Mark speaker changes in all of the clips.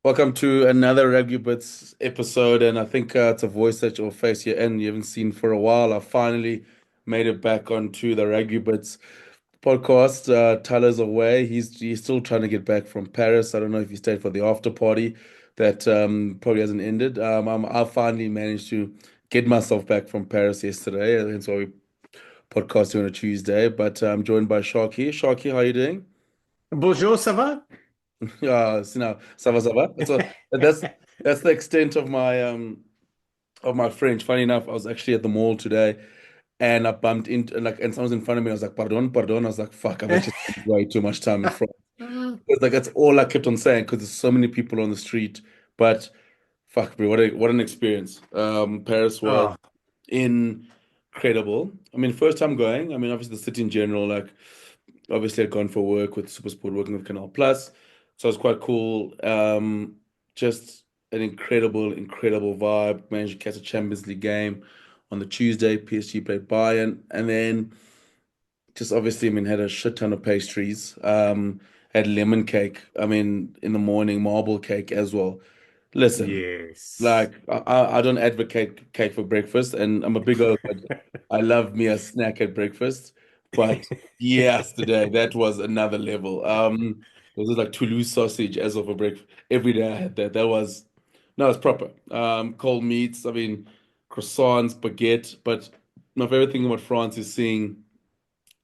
Speaker 1: Welcome to another Rugby Bits episode, and I think it's a voice that you'll face here and you haven't seen for a while. I finally made it back onto the Rugby Bits podcast. Thala's away; he's still trying to get back from Paris. I don't know if he stayed for the after party that probably hasn't ended. I finally managed to get myself back from Paris yesterday, and that's why we podcasting on a Tuesday. But I'm joined by Sharky. Sharky, how are you doing?
Speaker 2: Bonjour, ça va?
Speaker 1: Yeah, ça va, ça va. That's the extent of my French. Funny enough, I was actually at the mall today and I bumped into and someone's in front of me. I was like, pardon, pardon. I was like, fuck, I've actually spent way too much time in France. It's like that's all I kept on saying because there's so many people on the street. But fuck, bro, what an experience. Paris was
Speaker 2: Oh,
Speaker 1: incredible. I mean, first time going. I mean, obviously the city in general, obviously I'd gone for work with Supersport, working with Canal Plus. So it was quite cool. Just an incredible vibe. Managed to catch a Champions League game on the Tuesday. PSG played Bayern. And then just obviously, I mean, had a shit ton of pastries. Had lemon cake. I mean, in the morning, marble cake as well. Listen,
Speaker 2: yes.
Speaker 1: like I don't advocate cake for breakfast, and I'm a big old. I love me a snack at breakfast, but yesterday that was another level. It was like Toulouse sausage as of a breakfast. Every day I had that. That was no, it's proper. Cold meats. I mean, croissants, baguette. But my favorite thing about France is seeing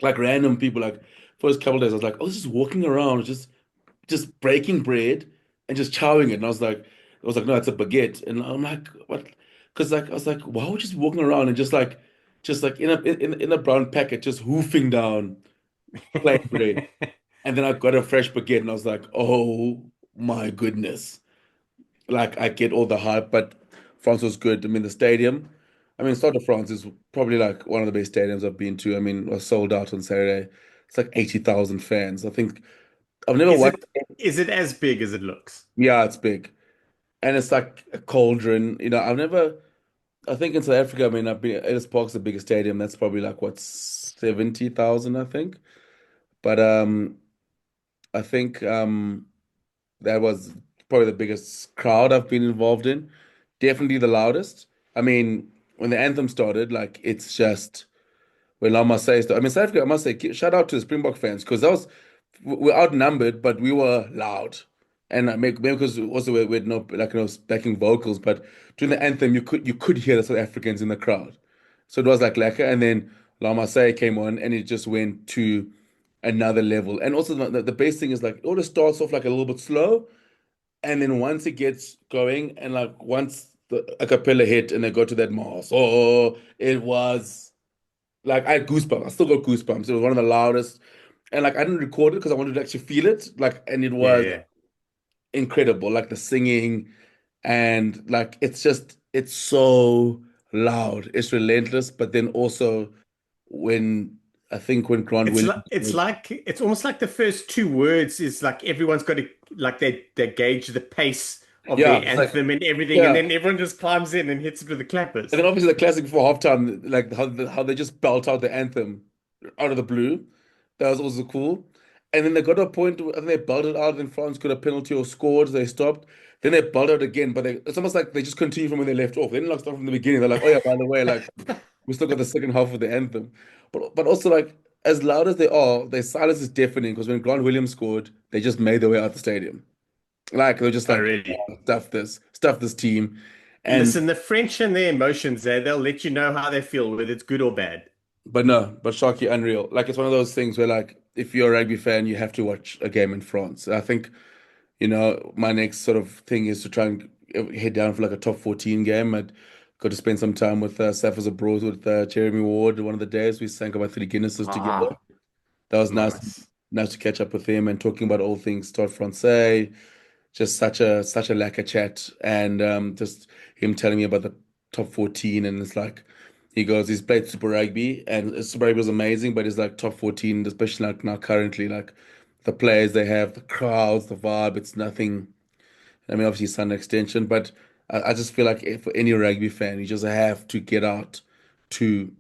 Speaker 1: like random people. Like first couple days, I was like, I was just walking around, just breaking bread and just chowing it. And I was like, no, it's a baguette. And I'm like, what? Because like I was like, why would you just walking around and just like in a brown packet, just hoofing down plain bread. And then I got a fresh baguette, and I was like, oh my goodness. Like I get all the hype, but France was good. I mean, the stadium. I mean, Stade de France is probably like one of the best stadiums I've been to. I mean, it was sold out on Saturday. It's like 80,000 fans. I think I've never
Speaker 2: Is
Speaker 1: watched.
Speaker 2: it is it as big as it looks?
Speaker 1: Yeah, it's big. And it's like a cauldron. I think in South Africa, I mean, I've been, Ellis Park's the biggest stadium. That's probably like, what, 70,000, I think. But I think that was probably the biggest crowd I've been involved in. Definitely the loudest. I mean, when the anthem started, like, it's just, when I must say, I mean, South Africa, I must say, shout out to the Springbok fans because we're outnumbered, but we were loud. And maybe because also we had no like backing vocals, but during the anthem you could hear the South Africans in the crowd, so it was like lekker. And then La Marseillaise came on, and it just went to another level. And also the best thing is like it always starts off like a little bit slow, and then once it gets going, and like once the a cappella hit and they go to that mass, oh, it was. Like I had goosebumps. I still got goosebumps. It was one of the loudest. And like I didn't record it because I wanted to actually feel it. Like, and it
Speaker 2: Yeah,
Speaker 1: was
Speaker 2: yeah.
Speaker 1: incredible. Like the singing and like it's so loud. It's relentless. But then also when I think when Grant
Speaker 2: It's
Speaker 1: Williams
Speaker 2: like it's almost like the first two words is like everyone's got to like they gauge the pace of
Speaker 1: yeah,
Speaker 2: the
Speaker 1: it's like
Speaker 2: anthem and everything, and
Speaker 1: yeah.
Speaker 2: then everyone just climbs in and hits it with the
Speaker 1: And
Speaker 2: clappers.
Speaker 1: then obviously the classic before halftime, like how they just belt out the anthem out of the blue. That was also cool. And then they got to a point where I think they belted out, and France got a penalty or scored. They stopped. Then they belted out again, but it's almost like they just continue from where they left off. They didn't like start from the beginning. They're like, oh yeah, by the way, like we still got the second half of the anthem. But also like as loud as they are, their silence is deafening because when Grant Williams scored, they just made their way out the stadium. Like they're just
Speaker 2: Oh,
Speaker 1: like
Speaker 2: really?
Speaker 1: stuff this team. And
Speaker 2: Listen, the French and their emotions there, they'll let you know how they feel, whether it's good or bad.
Speaker 1: But no, but Sharky, unreal. Like it's one of those things where like if you're a rugby fan, you have to watch a game in France. I think, my next sort of thing is to try and head down for like a top 14 game. I'd got to spend some time with Sapphire's abroad with Jeremy Ward one of the days. We sank about 3 Guinnesses together.
Speaker 2: Ah,
Speaker 1: That was
Speaker 2: nice.
Speaker 1: nice to catch up with him and talking about all things Stade Francais. Just such a lacquer chat, and just him telling me about the top 14. And it's like he goes, he's played Super Rugby, and Super Rugby was amazing, but it's like top 14, especially like now currently, like the players they have, the crowds, the vibe, it's nothing. I mean, obviously, it's an extension, but I just feel like for any rugby fan, you just have to get out to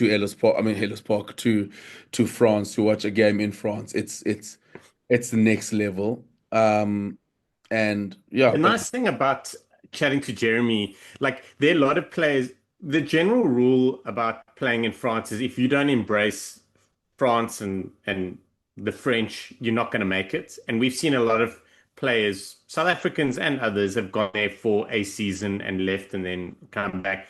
Speaker 1: Ellis Park. I mean, Ellis Park to France to watch a game in France. It's the next level. And yeah,
Speaker 2: The
Speaker 1: but
Speaker 2: nice thing about chatting to Jeremy, like there are a lot of players, the general rule about playing in France is if you don't embrace France and the French, you're not going to make it. And we've seen a lot of players, South Africans and others, have gone there for a season and left and then come back.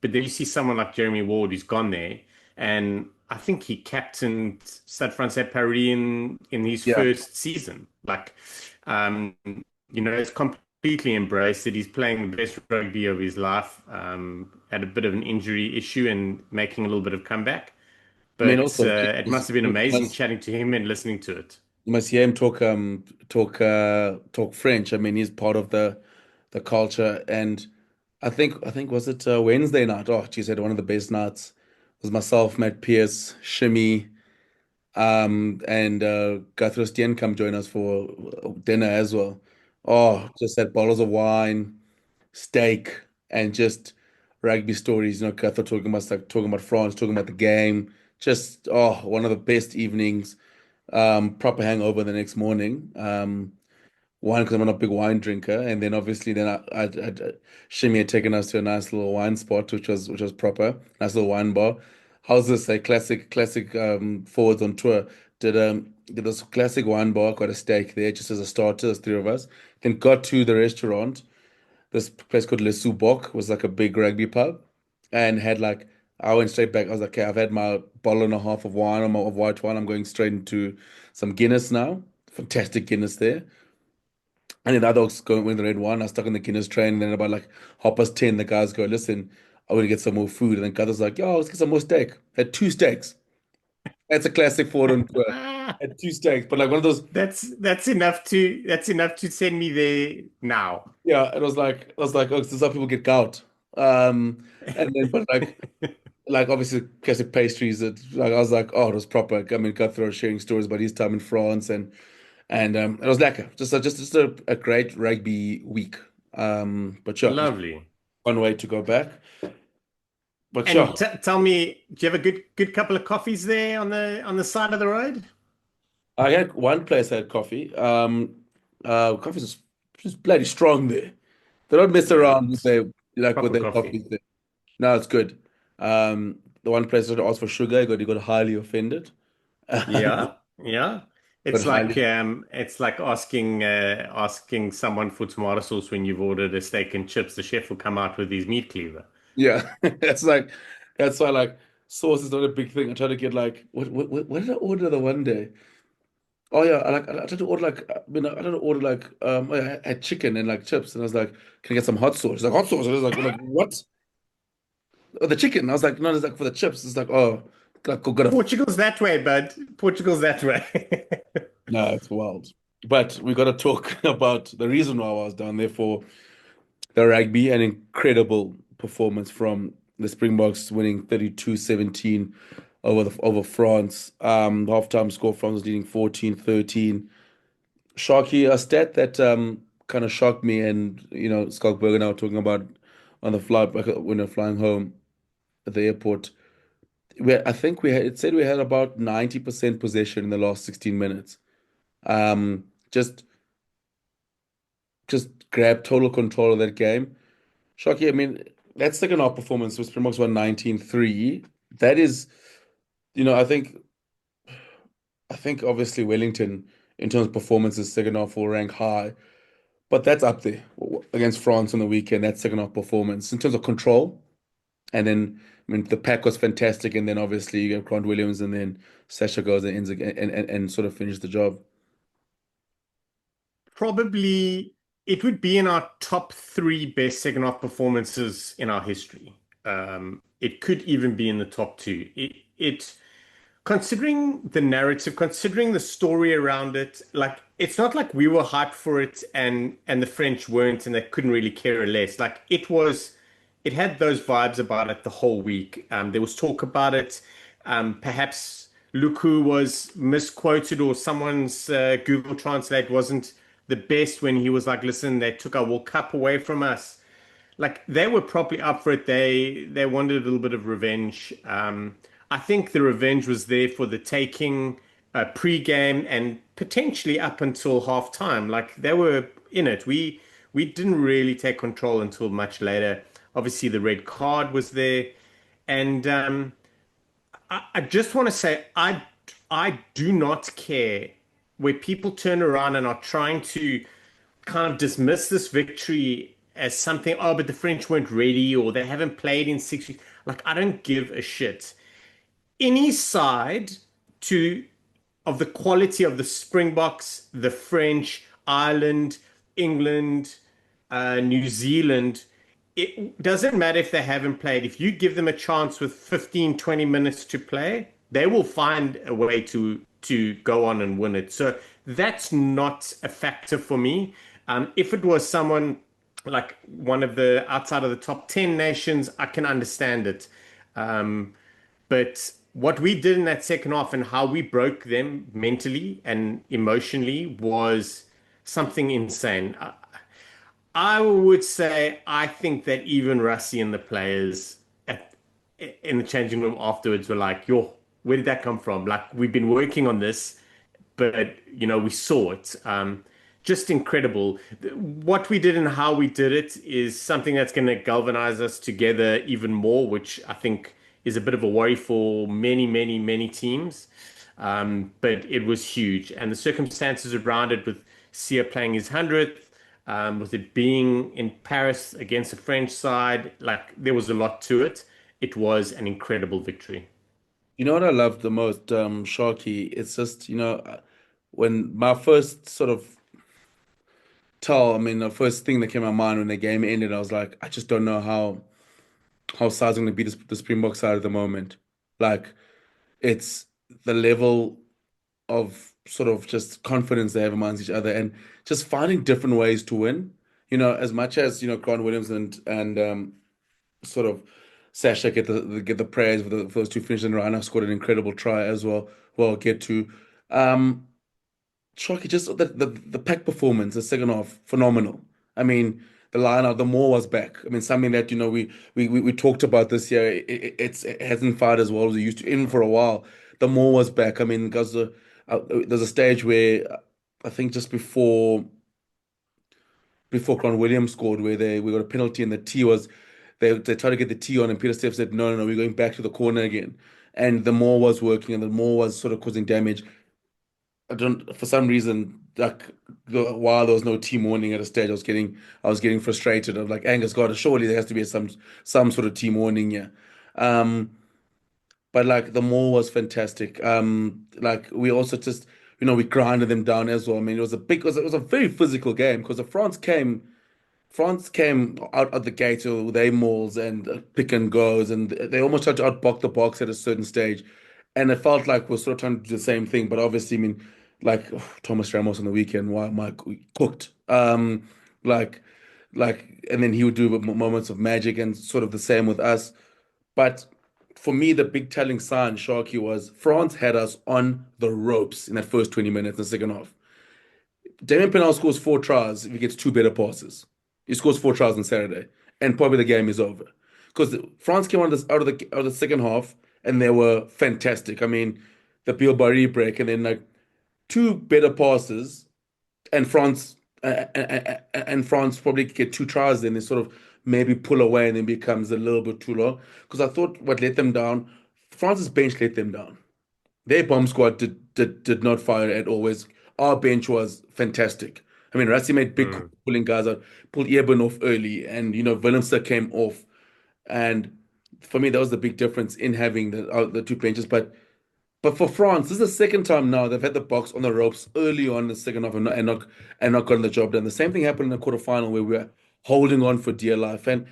Speaker 2: But then you see someone like Jeremy Ward who's gone there, and I think he captained Stade Francais Paris in his
Speaker 1: yeah,
Speaker 2: first season. Like, um, he's completely embraced it. He's playing the best rugby of his life. Had a bit of an injury issue and making a little bit of comeback.
Speaker 1: I mean,
Speaker 2: But
Speaker 1: also
Speaker 2: it must have been
Speaker 1: you
Speaker 2: amazing
Speaker 1: must
Speaker 2: chatting to him and listening to it.
Speaker 1: you must hear him talk French. I mean, he's part of the culture, and I think was it Wednesday night? Oh, geez, had one of the best nights. It was myself, Matt Pierce, Shimmy, and Guthrie Stien come join us for dinner as well. Oh, just had bottles of wine, steak, and just rugby stories. Guthrie talking about France, talking about the game. Just one of the best evenings. Proper hangover the next morning. One, because I'm not a big wine drinker, and then obviously then Shimmy had taken us to a nice little wine spot, which was proper, nice little wine bar. How's this? A classic forwards on tour. Did this classic wine bar, got a steak there just as a starter, there's three of us. Then got to the restaurant. This place called Le Subok was like a big rugby pub, and had like I went straight back. I was like, okay, I've had my bottle and a half of wine of white wine. I'm going straight into some Guinness now. Fantastic Guinness there. And then the other dogs going with the red wine. I was stuck in the Guinness train. And then about like 10:30, the guys go, listen, I want to get some more food. And then Gather's like, yo, let's get some more steak. Had two steaks. That's a classic Ford on tour. Had two steaks, but like one of those,
Speaker 2: That's enough to send me there now.
Speaker 1: yeah. It was like, oh, this is how people get gout. And then, but like obviously classic pastries. That like I was like, oh, it was proper. I mean, Guthrie sharing stories about his time in France, and it was lekker. Just a great rugby week. But sure, it was
Speaker 2: Lovely.
Speaker 1: one way to go back. But
Speaker 2: And
Speaker 1: sure,
Speaker 2: t tell me, do you have a good couple of coffees there on the side of the road?
Speaker 1: I had one place I had coffee. Coffee's just bloody strong there. They don't mess
Speaker 2: Yeah,
Speaker 1: around with
Speaker 2: it's
Speaker 1: their
Speaker 2: proper
Speaker 1: coffees
Speaker 2: coffee.
Speaker 1: there. No, it's good. The one place that asked for sugar, he got highly offended.
Speaker 2: Yeah, yeah.
Speaker 1: Got
Speaker 2: It's like
Speaker 1: highly,
Speaker 2: asking someone for tomato sauce when you've ordered a steak and chips. The chef will come out with his meat cleaver.
Speaker 1: yeah. That's why like sauce is not a big thing. I try to get like what did I order the one day? Oh yeah, I tried to order like I tried to order like oh, yeah, I had chicken and like chips, and I was like, can I get some hot sauce? She's like, hot sauce. And I was like what? Oh, the chicken. I was like, no, it's like for the chips. It's like, oh, got a
Speaker 2: Portugal's that way, bud. Portugal's that way.
Speaker 1: no, it's wild. But we got to talk about the reason why I was down there for the rugby, an incredible performance from the Springboks winning 32-17 over France. Halftime score, France was leading 14-13. Sharky, a stat that kind of shocked me, and Skalkberg and I were talking about on the flight when we are flying home at the airport. I think it said we had about 90% possession in the last 16 minutes. Um, just just grab total control of that game. Shocky, I mean, that second half performance was Springboks won 19-3. That is, I think obviously Wellington in terms of performances, second half will rank high, but that's up there against France on the weekend, that second half performance in terms of control. And then I mean the pack was fantastic, and then obviously you get Grant Williams, and then Sasha goes and ends again and sort of finishes the job.
Speaker 2: Probably it would be in our top three best second half performances in our history. It could even be in the top two. It considering the narrative, considering the story around it, like it's not like we were hyped for it and the French weren't and they couldn't really care less. Like it had those vibes about it the whole week. There was talk about it. Perhaps Luku was misquoted or someone's Google Translate wasn't the best when he was like, listen, they took our World Cup away from us. Like they were probably up for it. They wanted a little bit of revenge. I think the revenge was there for the taking pre-game and potentially up until half time. Like they were in it. We didn't really take control until much later. Obviously, the red card was there, and I just want to say I do not care where people turn around and are trying to kind of dismiss this victory as something, oh, but the French weren't ready or they haven't played in 6 weeks. Like, I don't give a shit. Any side to of the quality of the Springboks, the French, Ireland, England, New Zealand, it doesn't matter if they haven't played. If you give them a chance with 15, 20 minutes to play, they will find a way to go on and win it. So that's not a factor for me. If it was someone like one of the outside of the top 10 nations, I can understand it. But what we did in that second half and how we broke them mentally and emotionally was something insane. I would say I think that even Rusty and the players in the changing room afterwards were like, "Yo, where did that come from? Like we've been working on this, but we saw it. Just incredible. What we did and how we did it is something that's going to galvanize us together even more, which I think is a bit of a worry for many, many, many teams. But it was huge, and the circumstances around it, with Sia playing his 100th, with it being in Paris against the French side, like there was a lot to it. It was an incredible victory.
Speaker 1: You know what I love the most, Sharky? It's just, when my first sort of the first thing that came to my mind when the game ended, I was like, I just don't know how Sar's going to beat the Springbok side at the moment. Like, it's the level of sort of just confidence they have amongst each other and just finding different ways to win. As much as, Grant Williams and sort of Sasha get the praise for the first two finishes, and Rana scored an incredible try as well. Well, I'll get to. Um, Shocky, just the pack performance, the second half, phenomenal. I mean, the line out, the more was back. I mean, something that we talked about this year. It hasn't fired as well as it used to, even for a while. The more was back. I mean, because there's a stage where I think just before Cron Williams scored, where we got a penalty and the T was they tried to get the T on, and Peter Steph said, no, no, no, we're going back to the corner again. And the more was working, and the more was sort of causing damage. I don't, for some reason, like while there was no team warning at a stage, I was getting frustrated. I was like, Angus, God, surely there has to be some sort of team warning here. Um, but like the more was fantastic. Like we also just, we grinded them down as well. I mean, it was a very physical game because the France came out of the gate with their mauls and pick and goes, and they almost tried to outbox the box at a certain stage. And it felt like we're sort of trying to do the same thing, but obviously, I mean, like Thomas Ramos on the weekend, why Mike cooked. Like, and then he would do moments of magic, and sort of the same with us. But for me, the big telling sign, Sharky, was France had us on the ropes in that first 20 minutes in the second half. Damien Penal scores four tries if he gets two better passes. He scores four tries on Saturday, and probably the game is over. Because France came out of the second half and they were fantastic. I mean, the Bilbari break and then like two better passes, and France probably get two tries. Then they sort of maybe pull away and then becomes a little bit too low. Because I thought what let them down, France's bench let them down. Their bomb squad did not fire at always. Our bench was fantastic. I mean, Rassi made big calls,
Speaker 2: Mm.
Speaker 1: pulling guys out, pulled Eben off early, and Willemse came off. And for me, that was the big difference in having the two benches. But for France, this is the second time now they've had the box on the ropes early on in the second half and not gotten the job done. The same thing happened in the quarterfinal where we were holding on for dear life. And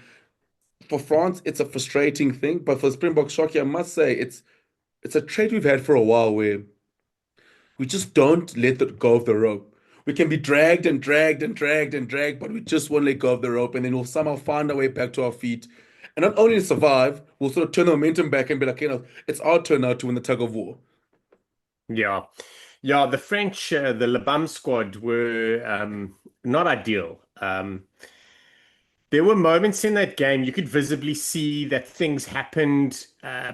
Speaker 1: for France, it's a frustrating thing. But for Springbok Shockey, I must say it's a trait we've had for a while where we just don't let go of the rope. We can be dragged and dragged and dragged and dragged, but we just won't let go of the rope, and then we'll somehow find our way back to our feet. And not only to survive, we'll sort of turn the momentum back and be like, it's our turn now to win the tug of war.
Speaker 2: Yeah. Yeah, the French, the Le Bum squad were not ideal. There were moments in that game you could visibly see that things happened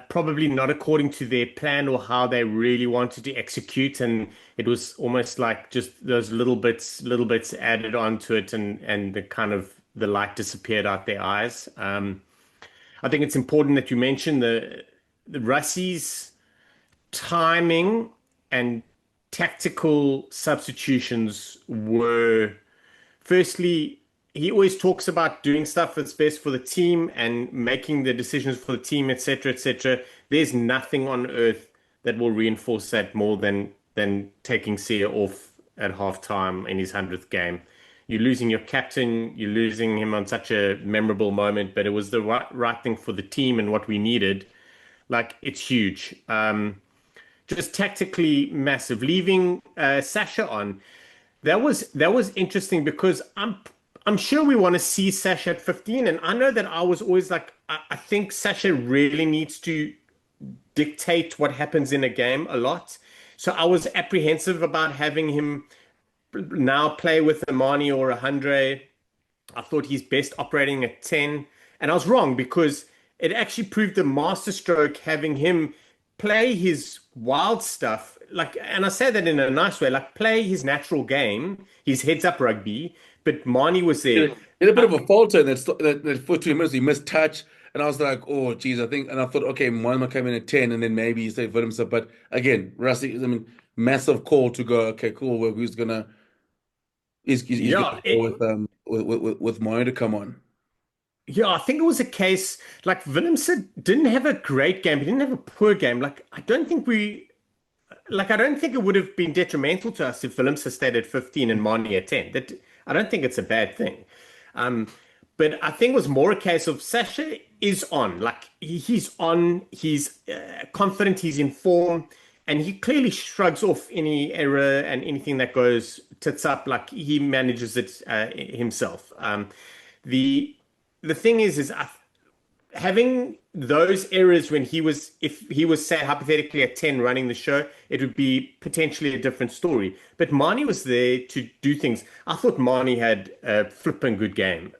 Speaker 2: probably not according to their plan or how they really wanted to execute, and it was almost like just those little bits added onto it, and the kind of the light disappeared out their eyes. I think it's important that you mention the Russies' timing and tactical substitutions were. Firstly, he always talks about doing stuff that's best for the team and making the decisions for the team, etc., etc. There's nothing on earth that will reinforce that more than taking Sia off at halftime in his 100th game. You're losing your captain, you're losing him on such a memorable moment, but it was the right thing for the team and what we needed. Like, it's huge. Just tactically massive. Leaving Sasha on. That was interesting because I'm sure we want to see Sasha at 15, and I know that I was always like I think Sasha really needs to dictate what happens in a game a lot. So I was apprehensive about having him now play with a Mani or a Andre. I thought he's best operating at 10. And I was wrong because it actually proved a masterstroke having him play his wild stuff. Like, and I say that in a nice way, like play his natural game, his heads up rugby. But Mani was there.
Speaker 1: He had a bit
Speaker 2: Uh,
Speaker 1: of a falter in that first 2 minutes. He missed touch, and I was like, "Oh, geez." And I thought, okay, Moima came in at 10, and then maybe he saved for himself. But again, Rusty, I mean, massive call to go. Okay, cool. Well, he's
Speaker 2: yeah,
Speaker 1: gonna go with Moyo to come on.
Speaker 2: yeah, I think it was a case like Willemse didn't have a great game. He didn't have a poor game. I don't think it would have been detrimental to us if Willemse stayed at 15 and Mani at 10. I don't think it's a bad thing. Um, but I think it was more a case of Sasha is on. Like he's on, he's confident, he's in form, and he clearly shrugs off any error and anything that goes tits up. Like he manages it himself. The the thing is having those errors when if he was, say, hypothetically at 10 running the show, it would be potentially a different story. But Marnie was there to do things. I thought Marnie had a flipping good game.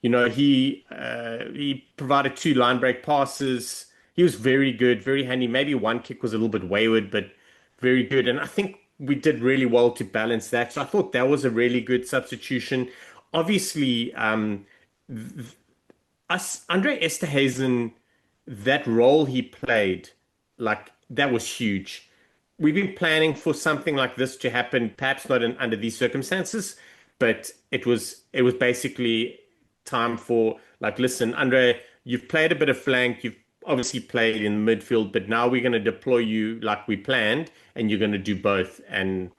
Speaker 2: He provided two line break passes. He was very good, very handy. Maybe one kick was a little bit wayward, but very good. And I think we did really well to balance that. So I thought that was a really good substitution. Obviously, us Andre Esterhazen, that role he played, like that was huge. We've been planning for something like this to happen, perhaps not under these circumstances, but it was basically time for like, listen, Andre, you've played a bit of flank, you've obviously played in midfield, but now we're going to deploy you like we planned, and you're going to do both. And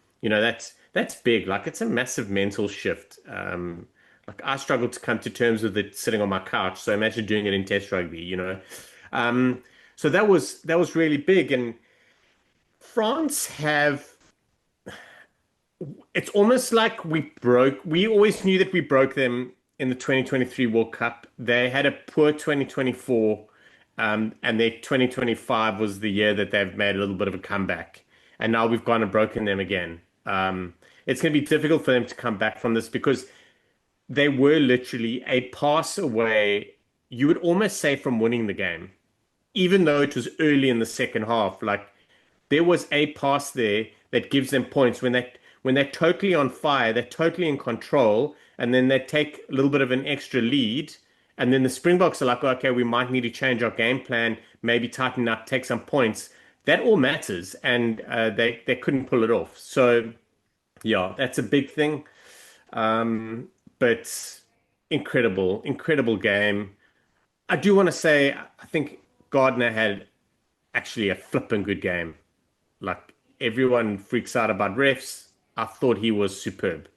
Speaker 2: that's big. Like it's a massive mental shift. Like I struggled to come to terms with it sitting on my couch. So imagine doing it in test rugby. Um, so that was really big. And France have it's almost like we always knew that we broke them in the 2023 World Cup. They had a poor 2024, and their 2025 was the year that they've made a little bit of a comeback. And now we've gone and broken them again. It's going to be difficult for them to come back from this because they were literally a pass away, you would almost say, from winning the game, even though it was early in the second half. Like there was a pass there that gives them points when they're totally on fire, they're totally in control, and then they take a little bit of an extra lead, and then the Springboks are like, okay, we might need to change our game plan, maybe tighten up, take some points. That all matters, and they couldn't pull it off. So yeah, that's a big thing. But incredible, incredible game. I do want to say, I think Gardner had actually a flipping good game. Like everyone freaks out about refs. I thought he was superb.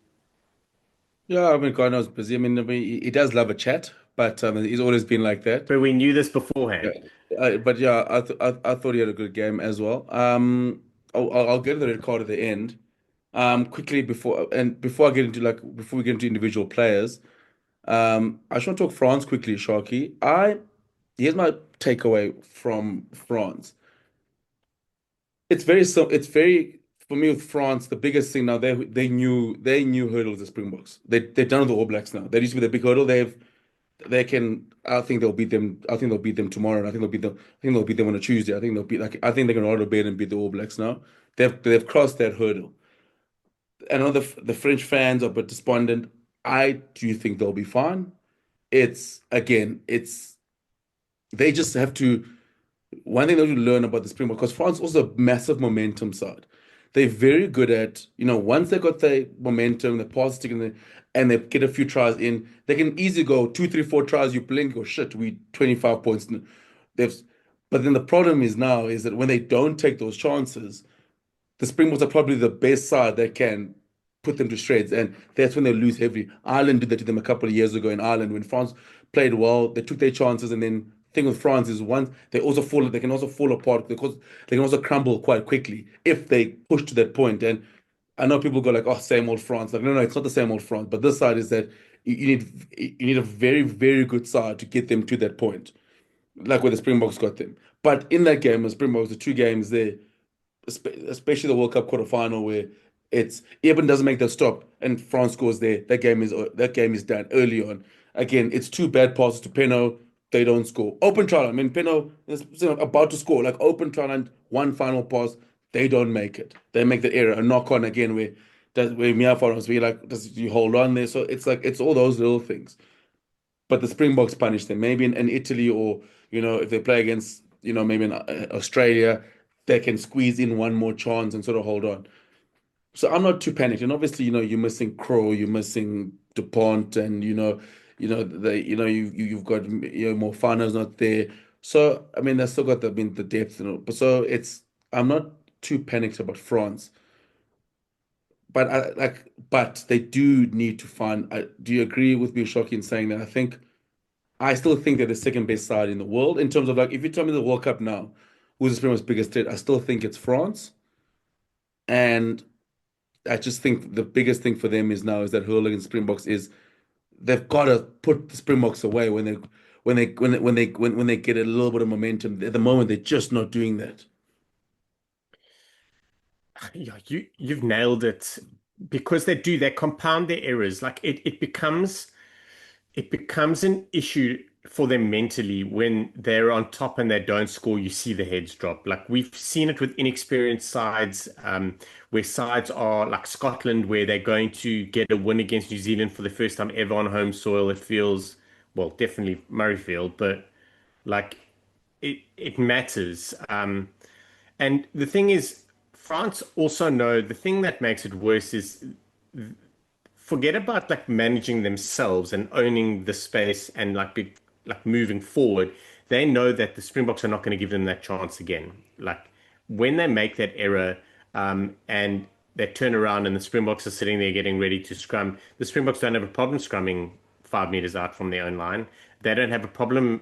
Speaker 1: Yeah, I mean, God knows busy. I mean, he does love a chat, but he's always been like that.
Speaker 2: But we knew this
Speaker 1: Yeah.
Speaker 2: beforehand.
Speaker 1: But yeah, I thought he had a good game as well. I'll get to the red card at the end. Quickly before we get into individual players, I just want to talk France quickly, Sharky. Here's my takeaway from France. It's very for me with France, the biggest thing now they knew hurdles the Springboks. They're done with the All Blacks now. They used to be the big hurdle. They can. I think they'll beat them. I think they'll beat them tomorrow. And I think they'll beat them. I think they'll beat them on a Tuesday. I think they'll beat like I think they can roll a bit and beat the All Blacks now. They've crossed that hurdle. And I know the French fans are a bit despondent. I do think they'll be fine. It's again, it's they just have to. One thing that you learn about the Springboks, because France also a massive momentum side. They're very good at, once they got the momentum, the positive, and they get a few tries in, they can easily go two, three, four tries. You blink, oh shit, we 25 points. They've, but then the problem is now is that when they don't take those chances, the Springboks are probably the best side that can put them to shreds, and that's when they lose heavily. Ireland did that to them a couple of years ago in Ireland when France played well. They took their chances, and then thing with France is once they can also fall apart because they can also crumble quite quickly if they push to that point. And I know people go like, "Oh, same old France." Like, no, no, it's not the same old France. But this side is that you need a very, very good side to get them to that point, like where the Springboks got them. But in that game, the Springboks, the two games there especially the World Cup quarterfinal where it's Eben doesn't make that stop and France scores there. That game is done early on. Again, it's two bad passes to Peno. They don't score. Open trial. I mean, Peno is about to score. Like open trial and one final pass. They don't make it. They make the error. A knock on again where Miafar was be like, does you hold on there? So it's like it's all those little things. But the Springboks punish them. Maybe in Italy or if they play against maybe in Australia, they can squeeze in one more chance and sort of hold on. So I'm not too panicked. And obviously, you're missing Crow, you're missing DuPont, and you've got Mofana's not there. So I mean, they still got the depth, But so I'm not too panicked about France. But they do need to find. Do you agree with me, Shoki, in saying that? I still think they're the second best side in the world in terms of like if you tell me the World Cup now, who's the Springboks' biggest threat? I still think it's France, and I just think the biggest thing for them is now is that hurling and Springboks is they've got to put the Springboks away when they get a little bit of momentum. At the moment, they're just not doing that.
Speaker 2: Yeah, you've nailed it because they compound their errors. Like it becomes an issue for them mentally when they're on top and they don't score. You see the heads drop. Like we've seen it with inexperienced sides, where sides are like Scotland, where they're going to get a win against New Zealand for the first time ever on home soil. It feels, well, definitely Murrayfield, but like it matters. And the thing is, France also know the thing that makes it worse is forget about like managing themselves and owning the space and like moving forward. They know that the Springboks are not going to give them that chance again. Like when they make that error, and they turn around and the Springboks are sitting there getting ready to scrum, the Springboks don't have a problem scrumming 5 meters out from their own line. They don't have a problem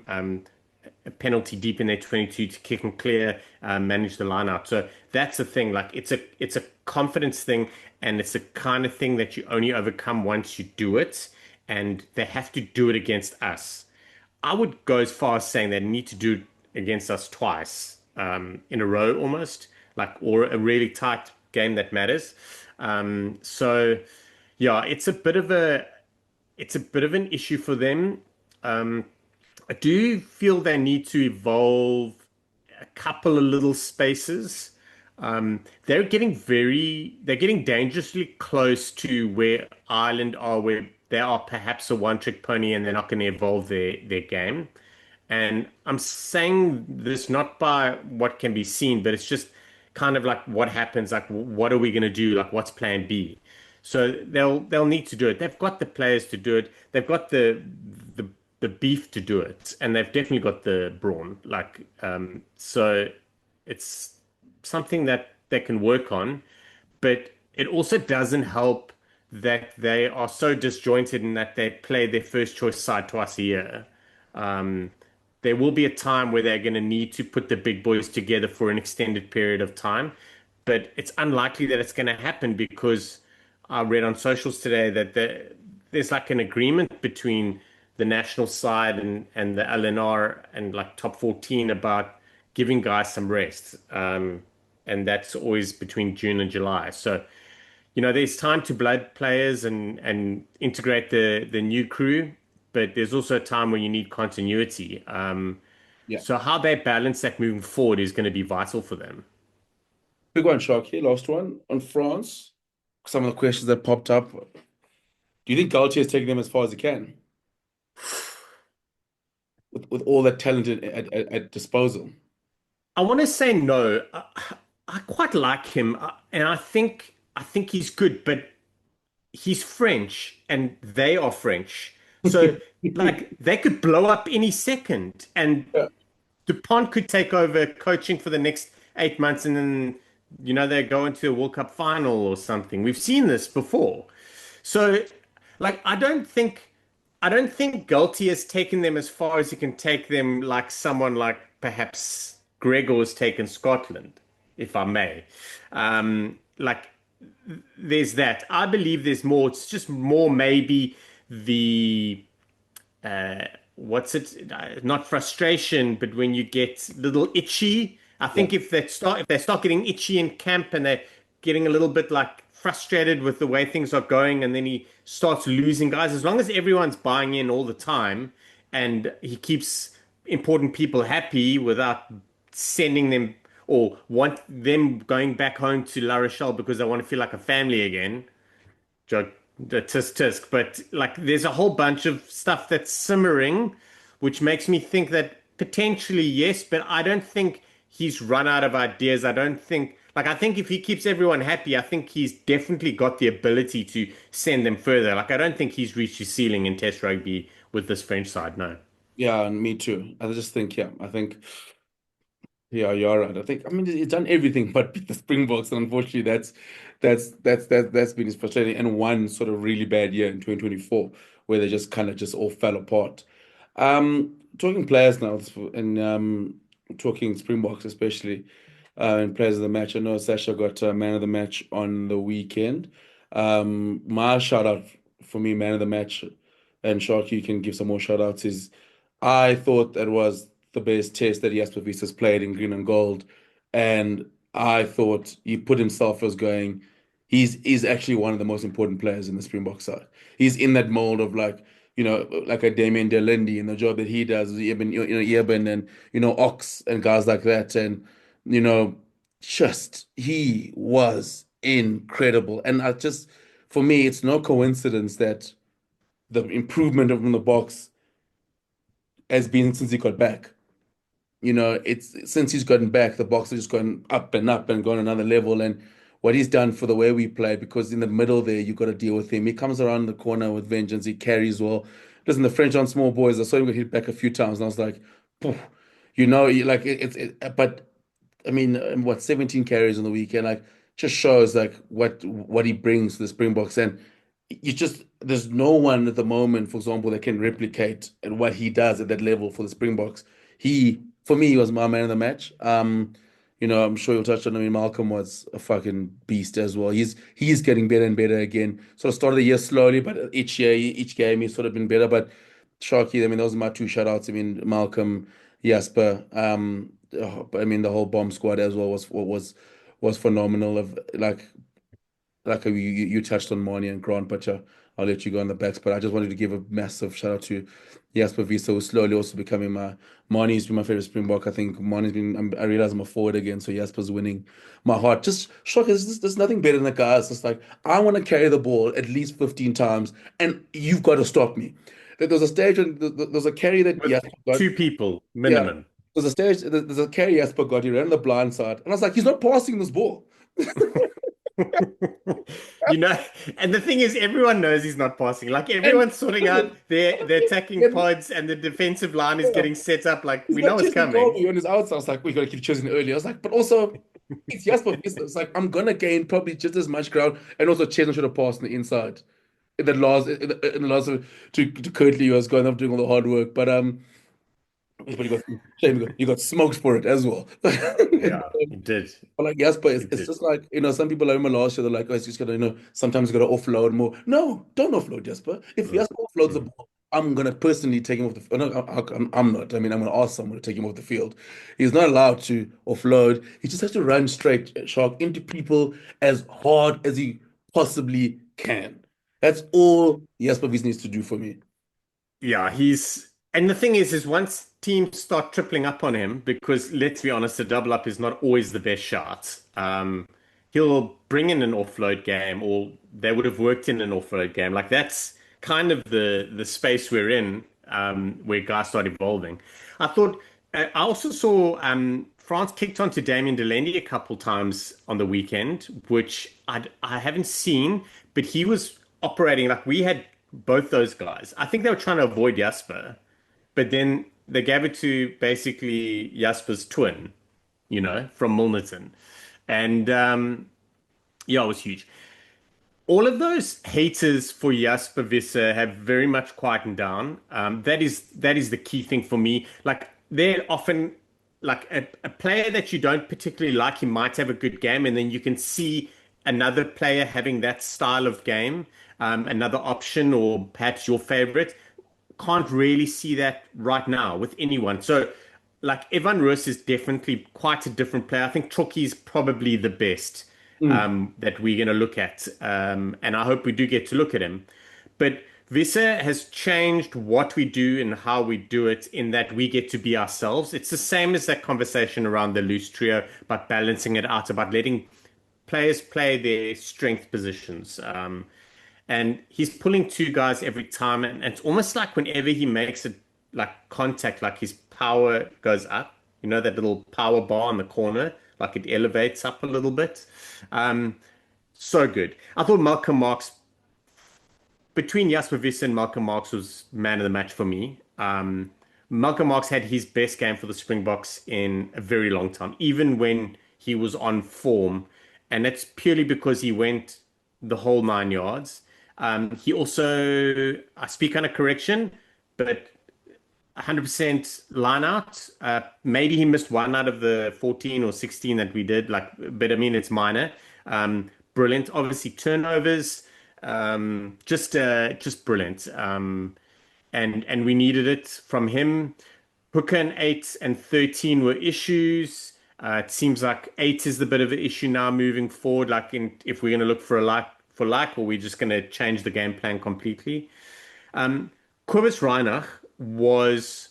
Speaker 2: a penalty deep in their 22 to kick and clear, manage the line out. So that's the thing. Like it's a confidence thing, and it's the kind of thing that you only overcome once you do it. And they have to do it against us. I would go as far as saying they need to do it against us twice, in a row almost, like or a really tight game that matters. So yeah, it's a bit of an issue for them. I do feel they need to evolve a couple of little spaces. They're getting dangerously close to where Ireland are, where they are perhaps a one-trick pony and they're not going to evolve their game. And I'm saying this not by what can be seen, but it's just kind of like what happens, like what are we going to do? Like what's plan B? So they'll need to do it. They've got the players to do it. They've got the the beef to do it, and they've definitely got the brawn. So it's something that they can work on, but it also doesn't help that they are so disjointed in that they play their first choice side twice a year. Um, there will be a time where they're going to need to put the big boys together for an extended period of time, but it's unlikely that it's going to happen because I read on socials today that there's like an agreement between the national side and the LNR and like top 14 about giving guys some rest. and that's always between June and July. So, there's time to blood players and integrate the new crew, but there's also a time when you need continuity.
Speaker 1: Yeah.
Speaker 2: So how they balance that moving forward is going to be vital for them.
Speaker 1: Big one, Sharky. Last one on France. Some of the questions that popped up. Do you think Galtier is taking them as far as he can with all that talent at disposal?
Speaker 2: I want to say no. I quite like him, and I think he's good, but he's French and they are French. So like they could blow up any second and
Speaker 1: Yeah.
Speaker 2: DuPont could take over coaching for the next 8 months and then they go into a World Cup final or something. We've seen this before. So like I don't think Galti has taken them as far as he can take them like someone like perhaps Gregor has taken Scotland, if I may. Like there's that. I believe there's more. It's just more maybe the uh, what's it? Not frustration, but when you get a little itchy. I
Speaker 1: Yeah.
Speaker 2: think if they start getting itchy in camp and they're getting a little bit like frustrated with the way things are going, and then he starts losing guys. As long as everyone's buying in all the time, and he keeps important people happy without sending them or want them going back home to La Rochelle because they want to feel like a family again joke, the tisk tisk, but like there's a whole bunch of stuff that's simmering, which makes me think that potentially yes, but I don't think he's run out of ideas. I think if he keeps everyone happy, I think he's definitely got the ability to send them further. Like I don't think he's reached his ceiling in Test rugby with this French side. No.
Speaker 1: Yeah, and me too. I just think, yeah, I think, yeah, you're right. I think, I mean, he's done everything but beat the Springboks, and unfortunately, that's been his frustrating and one sort of really bad year in 2024, where they just kind of just all fell apart. Talking players now, and talking Springboks especially, and players of the match. I know Sasha got man of the match on the weekend. My shout out for me, man of the match, and Sharky, you can give some more shout outs, is I thought that was the best test that Jasper has played in green and gold. And I thought he put himself as going, he's actually one of the most important players in the Springbok side. He's in that mold of like, like a Damien Delindi and the job that he does, Eben and, Ox and guys like that. And, you know, just he was incredible. And for me, it's no coincidence that the improvement from the box has been since he got back. It's since he's gotten back, the box has just gone up and gone another level. And what he's done for the way we play, because in the middle there, you got to deal with him. He comes around the corner with vengeance. He carries well. Listen, the French aren't small boys. I saw him get hit back a few times, and I was like, "Poof." Like but I mean, what 17 carries on the weekend, like just shows like what he brings to the Springboks, and there's no one at the moment, for example, that can replicate and what he does at that level for the Springboks. For me, he was my man of the match. I'm sure you'll touch on him. I mean, Malcolm was a fucking beast as well. He's getting better and better again. Sort of started the year slowly, but each game, he's sort of been better. But Sharky, I mean, those are my two shout outs. I mean, Malcolm, Jasper, I mean, the whole bomb squad as well was phenomenal. Of like you touched on Marnie and Grant, but I'll let you go on the backs. But I just wanted to give a massive shout out to Jasper Wiese, who's slowly also becoming Marnie's been my favorite Springbok. I think Marnie's been. I realize I'm a forward again, so Jasper's winning my heart. Just shock is there's nothing better than the guy. It's just like I want to carry the ball at least 15 times, and you've got to stop me. There's a stage when there's a carry that
Speaker 2: With
Speaker 1: Jasper got.
Speaker 2: two people
Speaker 1: Yeah,
Speaker 2: minimum.
Speaker 1: there's a carry Jasper got. He ran on the blind side, and I was like, he's not passing this ball.
Speaker 2: You know, and the thing is, everyone knows he's not passing. Like
Speaker 1: And
Speaker 2: everyone's sorting out their attacking
Speaker 1: and,
Speaker 2: pods, and the defensive line is
Speaker 1: yeah,
Speaker 2: getting set up. Like
Speaker 1: he's
Speaker 2: we
Speaker 1: not
Speaker 2: know it's
Speaker 1: chasing
Speaker 2: coming.
Speaker 1: Colby on his outside. I was like, we gotta keep chasing early. I was like, but also it's Jasper Wiese. It's like I'm gonna gain probably just as much ground, and also Chesney should have passed on the inside. In the last to Kurtley, who was going up doing all the hard work, but you got smoked for it as well. And,
Speaker 2: Yeah, he did.
Speaker 1: but like Jasper, it's,
Speaker 2: He
Speaker 1: it's
Speaker 2: did.
Speaker 1: just like some people I remember last year they're like, oh, it's just gonna sometimes you gotta offload more. No, don't offload Jasper. If
Speaker 2: Mm,
Speaker 1: Jasper offloads the
Speaker 2: mm.
Speaker 1: ball, I'm gonna personally take him off the. No, I'm not. I mean, I'm gonna ask someone to take him off the field. He's not allowed to offload. He just has to run straight, Shark, into people as hard as he possibly can. That's all Jasper Wiese needs to do for me.
Speaker 2: Yeah, and the thing is once teams start tripling up on him, because let's be honest, the double up is not always the best shot. He'll bring in an offload game, or they would have worked in an offload game. Like that's kind of the space we're in, where guys start evolving. I thought I also saw France kicked onto Damien Delaney a couple times on the weekend, which I haven't seen, but he was operating like we had both those guys. I think they were trying to avoid Jasper, but then they gave it to basically Jasper's twin, from Milnerton. And yeah, it was huge. All of those haters for Jasper Wiese have very much quietened down. That is the key thing for me. Like they're often like a player that you don't particularly like, he might have a good game, and then you can see another player having that style of game, another option, or perhaps your favorite. Can't really see that right now with anyone. So, like Evan Roos is definitely quite a different player. I think Chucky is probably the best
Speaker 1: Mm.
Speaker 2: that we're going to look at, and I hope we do get to look at him. But Visa has changed what we do and how we do it in that we get to be ourselves. It's the same as that conversation around the loose trio, about balancing it out, about letting players play their strength positions. And he's pulling two guys every time, and it's almost like whenever he makes it like contact, like his power goes up. You know that little power bar in the corner, like it elevates up a little bit. Um, so good. I thought Malcolm Marx, between Jasper Wiese and Malcolm Marx, was man of the match for me. Malcolm Marx had his best game for the Springboks in a very long time, even when he was on form. And that's purely because he went the whole 9 yards. He also, I speak under correction, but 100% line out. Maybe he missed one out of the 14 or 16 that we did. Like, but I mean, it's minor. Brilliant. Obviously, turnovers. Just brilliant. And we needed it from him. Hooker and 8 and 13 were issues. It seems like 8 is the bit of an issue now moving forward. Like, if we're going to look for a like, or we're just going to change the game plan completely. Kobus Reinach was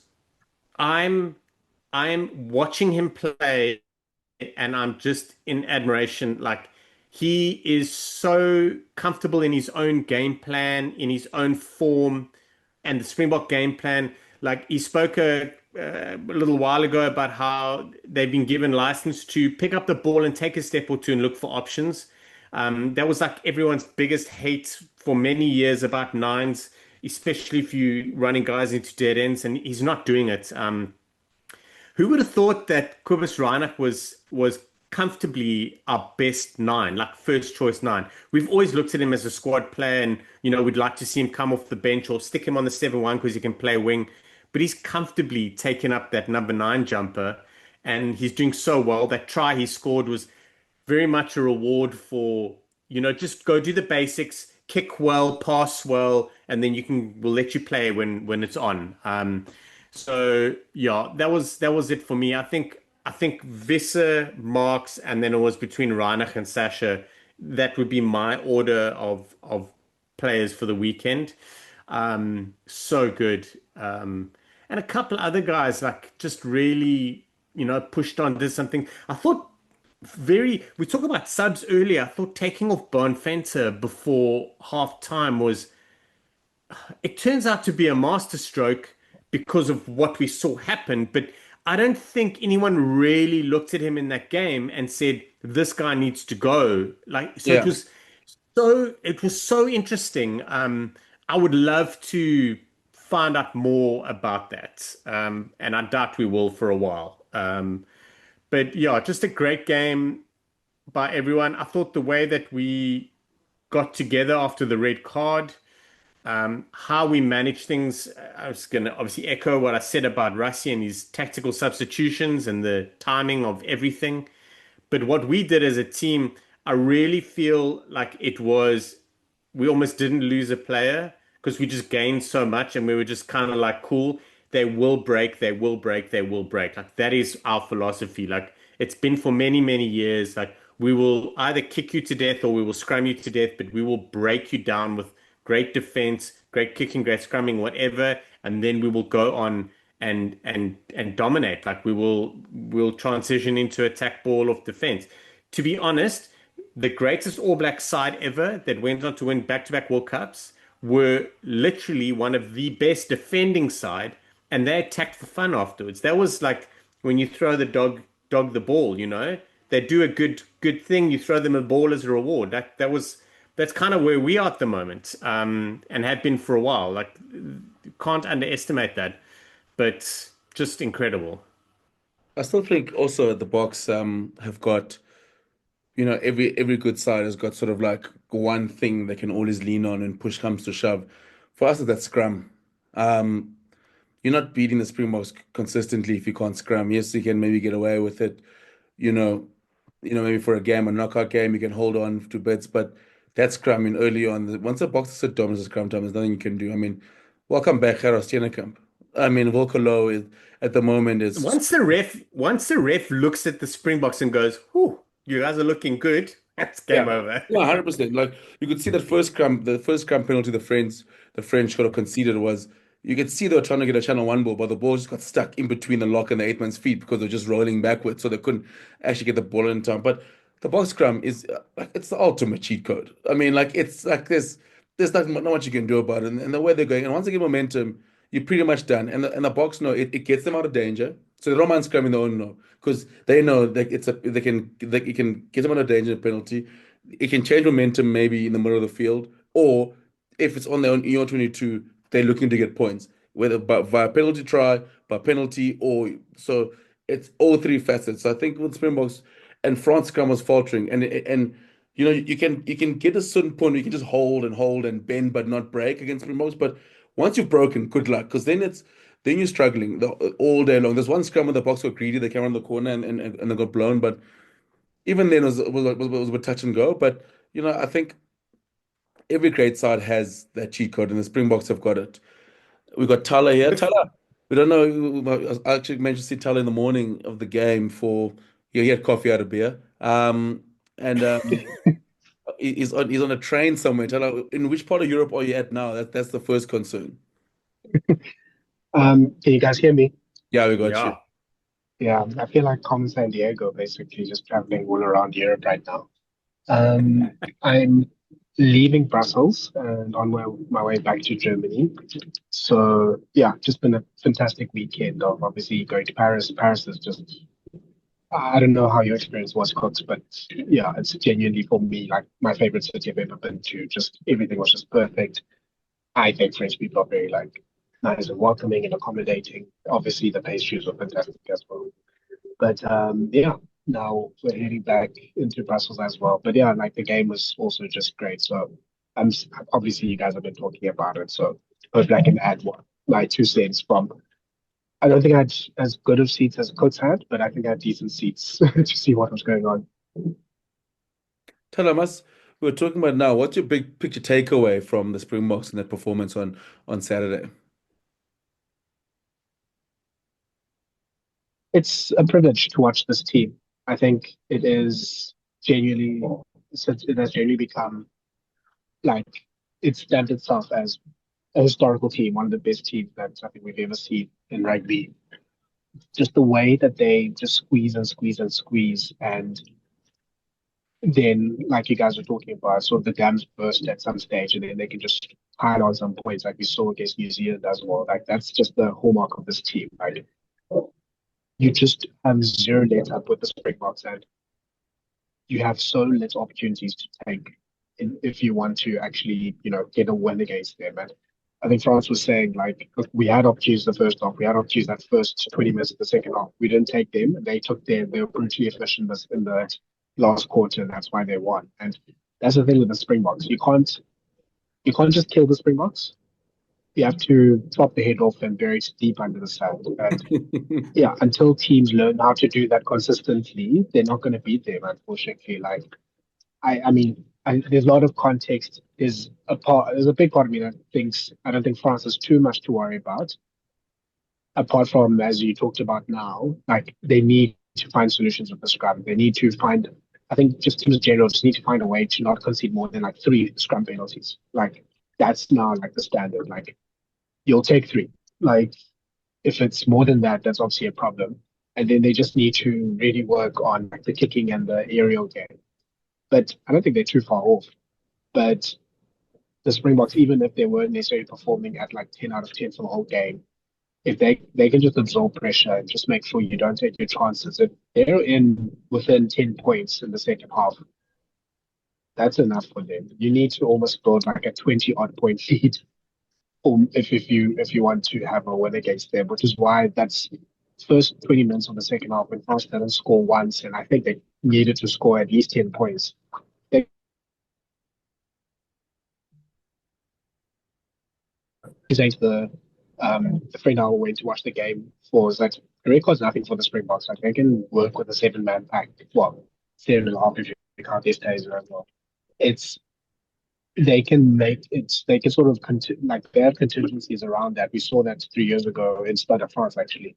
Speaker 2: I'm I'm watching him play, and I'm just in admiration. Like he is so comfortable in his own game plan, in his own form, and the Springbok game plan. Like he spoke a little while ago about how they've been given license to pick up the ball and take a step or two and look for options. That was like everyone's biggest hate for many years about nines, especially if you running guys into dead ends, and he's not doing it. Who would have thought that Kobus Reinach was comfortably our best nine, like first choice nine? We've always looked at him as a squad player, and we'd like to see him come off the bench or stick him on the 7-1 because he can play wing. But he's comfortably taken up that number nine jumper, and he's doing so well. That try he scored was very much a reward for, just go do the basics, kick well, pass well, and then we'll let you play when it's on. So yeah, that was it for me. I think Visser, Marx, and then it was between Reinach and Sasha. That would be my order of players for the weekend. So good. And a couple other guys like just really, pushed on, did something. I thought we talked about subs earlier. I thought taking off Bonfenter before half time was, it turns out to be a masterstroke because of what we saw happen. But I don't think anyone really looked at him in that game and said, this guy needs to go. Like, so
Speaker 1: Yeah.
Speaker 2: it was so interesting. I would love to find out more about that. And I doubt we will for a while. But yeah, just a great game by everyone. I thought the way that we got together after the red card, how we manage things. I was going to obviously echo what I said about Rassi and his tactical substitutions and the timing of everything. But what we did as a team, I really feel like we almost didn't lose a player because we just gained so much and we were just kind of like, cool, they will break, they will break, they will break. Like that is our philosophy. Like it's been for many, many years. Like we will either kick you to death or we will scrum you to death, but we will break you down with great defense, great kicking, great scrumming, whatever, and then we will go on and dominate. Like we'll transition into attack ball of defense. To be honest, the greatest All Black side ever that went on to win back-to-back World Cups were literally one of the best defending side, and they attacked for fun afterwards. That was like when you throw the dog the ball, you know, they do a good thing. You throw them a ball as a reward. That's kind of where we are at the moment, and have been for a while. Like you can't underestimate that, but just incredible.
Speaker 1: I still think also the Boks have got, every good side has got sort of like one thing they can always lean on and push comes to shove. For us, it's that scrum. Um, you're not beating the Springboks consistently if you can't scrum. Yes, you can maybe get away with it, you know, maybe for a game, a knockout game, you can hold on to bits, but that scrum in early on, once the Boks sit dominant as a scrum time, there's nothing you can do. I mean, welcome back, Gerard Steenekamp. I mean, Volkolo is at the moment is
Speaker 2: Once the ref looks at the Springboks and goes, "Whew, you guys are looking good," that's game
Speaker 1: Yeah,
Speaker 2: over.
Speaker 1: yeah, 100%. Like you could see that the first scrum penalty the French could have conceded was you could see they were trying to get a channel one ball, but the ball just got stuck in between the lock and the eight man's feet because they're just rolling backwards, so they couldn't actually get the ball in time. But the box scrum is like it's the ultimate cheat code. I mean, like it's like there's not much you can do about it, and the way they're going, and once they get momentum, you're pretty much done. And the box, no, it gets them out of danger. So they don't mind scrumming their own no, because they know that it can get them out of danger penalty. It can change momentum maybe in the middle of the field, or if it's on their own in your 22, they're looking to get points, whether via penalty try, by penalty, or so it's all three facets. So I think with Springboks and France scrum was faltering, and you can get a certain point where you can just hold and bend but not break against Springboks, but once you've broken, good luck, because then you're struggling all day long. There's one scrum where the box got greedy, they came around the corner and they got blown, but even then it was a touch and go. But I think every great side has that cheat code, and the Springboks have got it. We got Thala here.
Speaker 2: The
Speaker 1: Thala, we don't know. I actually managed to see Thala in the morning of the game for he had coffee out of beer. And he's on a train somewhere. Thala, in which part of Europe are you at now? That's the first concern.
Speaker 3: Can you guys hear me?
Speaker 1: Yeah, we got you.
Speaker 2: Yeah.
Speaker 3: Yeah, I feel like I'm San Diego, basically just traveling all around Europe right now. I'm leaving Brussels and on my way back to Germany. So yeah, just been a fantastic weekend of obviously going to Paris. Paris is just I don't know how your experience was, Kooks, but yeah, it's genuinely for me like my favorite city I've ever been to. Just everything was just perfect. I think French people are very like nice and welcoming and accommodating. Obviously, the pastries were fantastic as well. But yeah, now we're heading back into Brussels as well. But yeah, like the game was also just great. So I'm obviously you guys have been talking about it. So hopefully I can add one my 2 cents from. I don't think I had as good of seats as Coats had, but I think I had decent seats to see what was going on.
Speaker 1: Tell us, we're talking about now. What's your big picture takeaway from the Springboks and their performance on Saturday?
Speaker 3: It's a privilege to watch this team. I think it is genuinely, it has genuinely become like it's stamped itself as a historical team, one of the best teams that I think we've ever seen in rugby. Just the way that they just squeeze and squeeze and squeeze, and then like you guys were talking about, sort of the dams burst at some stage, and then they can just pile on some points, like we saw against New Zealand as well. Like that's just the hallmark of this team. Like you just have zero let up with the Springboks, and you have so little opportunities to take if you want to actually, get a win against them. And I think France was saying, like, look, we had opportunities the first half, we had opportunities that first 20 minutes of the second half. We didn't take them. They took them. They were brutally efficient in the last quarter, and that's why they won. And that's the thing with the Springboks. You can't just kill the Springboks. You have to chop the head off and bury it deep under the sand. And yeah, until teams learn how to do that consistently, they're not going to beat them, unfortunately. Like, I mean, there's a lot of context there's a big part of me that thinks I don't think France has too much to worry about, apart from, as you talked about now, like they need to find solutions with the scrum. They need to find, I think, just teams in general just need to find a way to not concede more than like three scrum penalties. Like that's now like the standard. Like you'll take three. Like if it's more than that, that's obviously a problem. And then they just need to really work on like the kicking and the aerial game. But I don't think they're too far off. But the Springboks, even if they weren't necessarily performing at like 10 out of 10 for the whole game, if they can just absorb pressure and just make sure you don't take your chances, if they're in within 10 points in the second half, that's enough for them. You need to almost build like a 20 odd point lead if you want to have a win against them, which is why that's first 20 minutes of the second half when France didn't score once, and I think they needed to score at least 10 points. They saying to the friend I went to watch the game for is that the record's nothing for the Springboks. Like they can work with a 7-man pack. Well, 7.5 if you count these days as well. It's they can make it. They can sort of like they have contingencies around that. We saw that 3 years ago in Stade de France. Actually,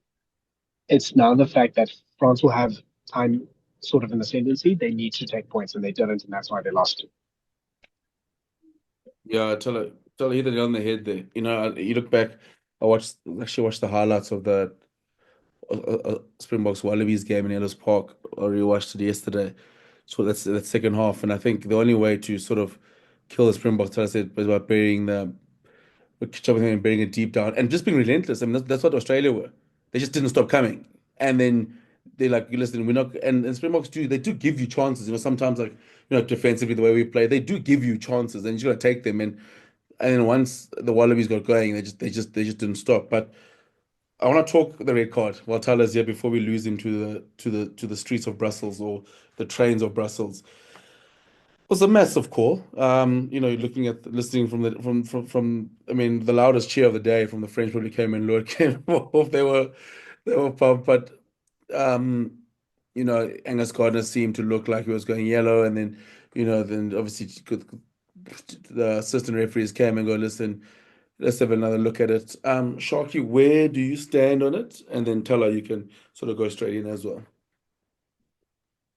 Speaker 3: it's now the fact that France will have time sort of in the ascendancy. They need to take points, and they didn't, and that's why they lost.
Speaker 1: Yeah, tell hit it on the head there. You look back. Actually watched the highlights of the Springboks Wallabies game in Ellis Park. I rewatched it yesterday. So that's the second half, and I think the only way to sort of kill the Springboks, as I said, was by chopping them and burying it deep down and just being relentless. I mean, that's what Australia were. They just didn't stop coming, and then they're like, "Listen, we're not." And Springboks do give you chances. Sometimes like defensively the way we play, they do give you chances, and you got to take them. And then once the Wallabies got going, they just didn't stop. But I want to talk the red card while Thala's here before we lose him to the streets of Brussels or the trains of Brussels. It was a massive call. Listening from I mean the loudest cheer of the day from the French probably came in Lord came off. They were pumped, but Angus Gardner seemed to look like he was going yellow, and then obviously the assistant referees came and go, listen, let's have another look at it. Sharky, where do you stand on it? And then Thala, you can sort of go straight in as well.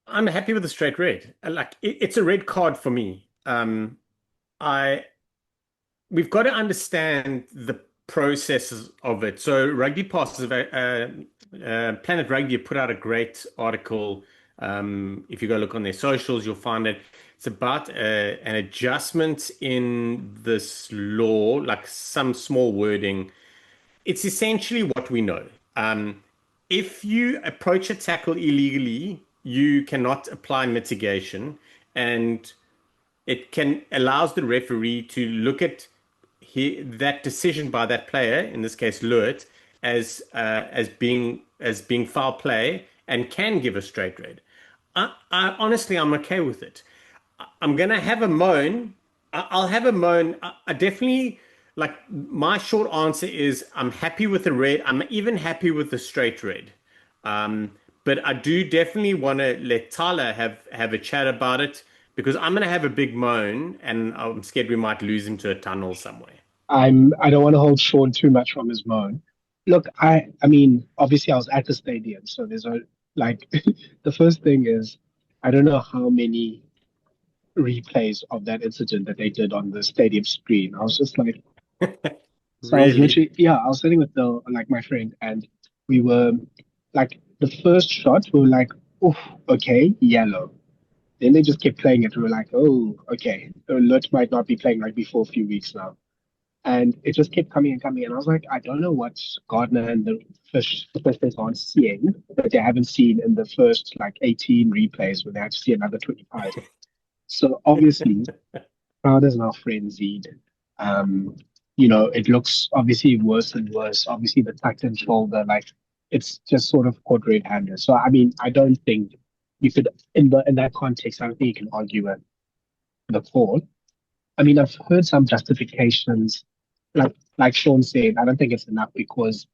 Speaker 2: I'm happy with the straight red. Like it's a red card for me. I we've got to understand the processes of it. So Rugby Passes, Planet Rugby put out a great article. If you go look on their socials, you'll find it. It's about an adjustment in this law, like some small wording. It's essentially what we know. If you approach a tackle illegally, you cannot apply mitigation, and it can allows the referee to look at that decision by that player, in this case Lewis, as being foul play and can give a straight red. I honestly I'm okay with it. I'm gonna have a moan. I'll have a moan. I definitely like my short answer is I'm happy with the red. I'm even happy with the straight red. But I do definitely want to let Thala have a chat about it because I'm gonna have a big moan and I'm scared we might lose him to a tunnel somewhere.
Speaker 3: I don't want to hold Sean too much from his moan. Look, I mean, obviously I was at the stadium, so there's a like the first thing is I don't know how many replays of that incident that they did on the stadium screen. I was just like, so I was
Speaker 2: Really?
Speaker 3: literally, yeah, I was sitting with my friend, and we were like, the first shot, we were like, oh, okay, yellow. Then they just kept playing it. We were like, oh, okay, Lutz might not be playing like before a few weeks now. And it just kept coming and coming. And I was like, I don't know what Gardner and the first place aren't seeing that they haven't seen in the first like 18 replays when they had to see another 25. So obviously, crowd is now frenzied. Um, it looks obviously worse and worse. Obviously, the tucked in shoulder, like it's just sort of caught red-handed. So I mean, I don't think you could in that context. I don't think you can argue with the call. I mean, I've heard some justifications, like Sean said. I don't think it's enough because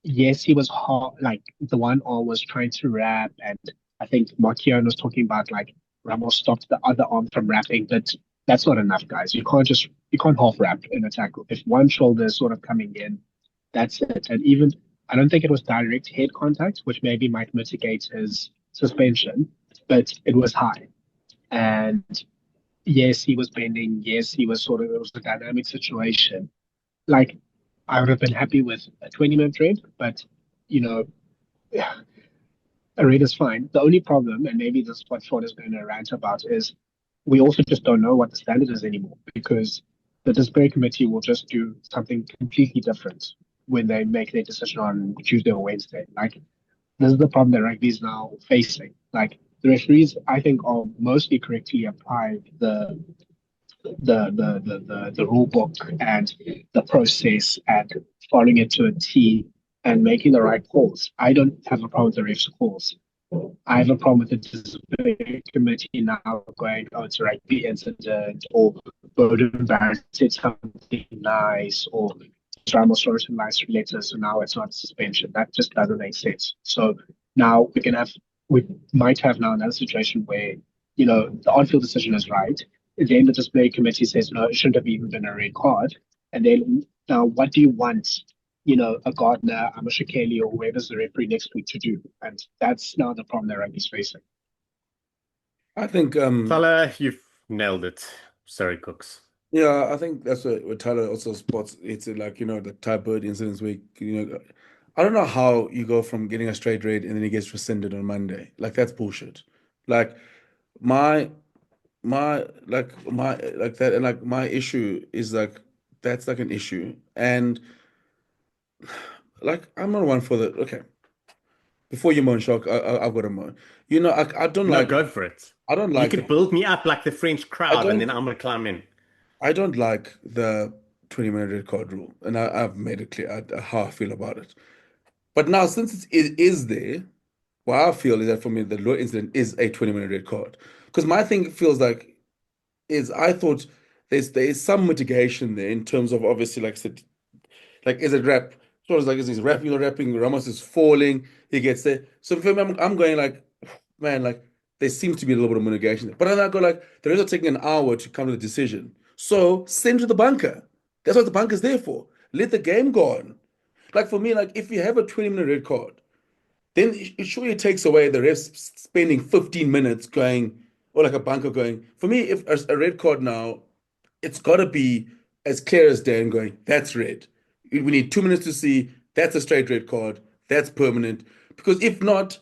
Speaker 3: yes, he was hard. Like the one arm was trying to wrap, and I think Markion was talking about like Ramos stopped the other arm from wrapping, but That's not enough, guys. You can't half wrap in a tackle. If one shoulder is sort of coming in, that's it. And even I don't think it was direct head contact, which maybe might mitigate his suspension, but it was high. And yes, he was bending. Yes, he was sort of it was a dynamic situation. Like I would have been happy with a 20-minute red, but you know, a red is fine. The only problem, and maybe this is what Sean is going to rant about, is we also just don't know what the standard is anymore because the disciplinary committee will just do something completely different when they make their decision on Tuesday or Wednesday. Like this is the problem that rugby is now facing. Like the referees, I think, are mostly correctly apply the rule book and the process and following it to a T and making the right calls. I don't have a problem with the refs' calls. I have a problem with the disciplinary committee now going, oh, it's a rugby incident, or Bowden Barrett said something nice, or Ramos wrote some nice letters, so now it's not suspension. That just doesn't make sense. So now we might have now another situation where, the on-field decision is right. Then the display committee says, no, it shouldn't have even been a red card. And then now what do you want a Gardner, a Kelly, or whoever's the referee next week to do? And that's now the problem that rugby's facing.
Speaker 1: I think
Speaker 2: Thala, you've nailed it. Sorry, Kooks.
Speaker 1: yeah, I think that's what Tyler also spots. It's like, the type bird incidents where, I don't know how you go from getting a straight red and then he gets rescinded on Monday. Like that's bullshit. Like my like that, and like my issue is like that's like an issue. And like I'm not one for the okay. Before you moan, Shock, I've got a moan. I don't
Speaker 2: No,
Speaker 1: like
Speaker 2: go for it.
Speaker 1: I don't
Speaker 2: You
Speaker 1: like
Speaker 2: could build me up like the French
Speaker 1: I
Speaker 2: crowd, and then
Speaker 1: don't
Speaker 2: I'm gonna climb in.
Speaker 1: I don't like the 20-minute red card rule, and I've made it clear how I feel about it. But now, since it is there, what I feel is that for me, the law incident is a 20-minute red card. Because my thing feels like is I thought there is some mitigation there in terms of obviously, like I said, like is it rap? So it's like is he's rapping or rapping? Ramos is falling. He gets there. So for me, I'm going like, man, like there seems to be a little bit of mitigation there. But then I go like, the rest are taking an hour to come to the decision. So send to the bunker. That's what the bunker's there for. Let the game go on. Like for me, like if you have a 20-minute red card, then it surely takes away the refs spending 15 minutes going, or like a bunker going. For me, if a red card now, it's got to be as clear as day and going, that's red. We need 2 minutes to see, that's a straight red card, that's permanent. Because if not,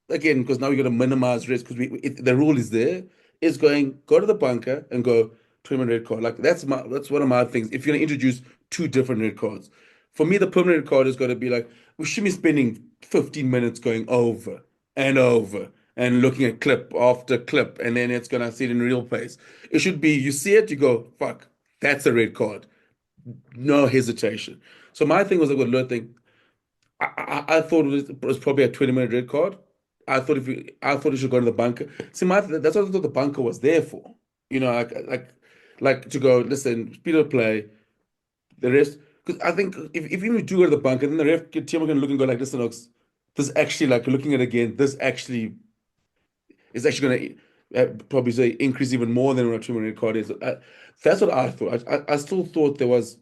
Speaker 1: again, because now we got to minimize risk, because the rule is there, is going, go to the bunker and go 20-minute red card. Like that's one of my things. If you're going to introduce two different red cards, for me, the permanent red card is going to be like, we should be spending 15 minutes going over and looking at clip after clip, and then it's gonna see it in real place. It should be you see it, you go, fuck, that's a red card. No hesitation. So my thing was like with Lurt thing, I thought it was probably a 20-minute red card. I thought it should go to the bunker. See, that's what I thought the bunker was there for. Like to go, listen, speed of play, the rest. Because I think if you do go to the bunker, then the team are gonna look and go like, listen, Ox, this actually like looking at it again, this actually is actually going to probably say increase even more than what a 2-minute card is. That's what I thought. I still thought there was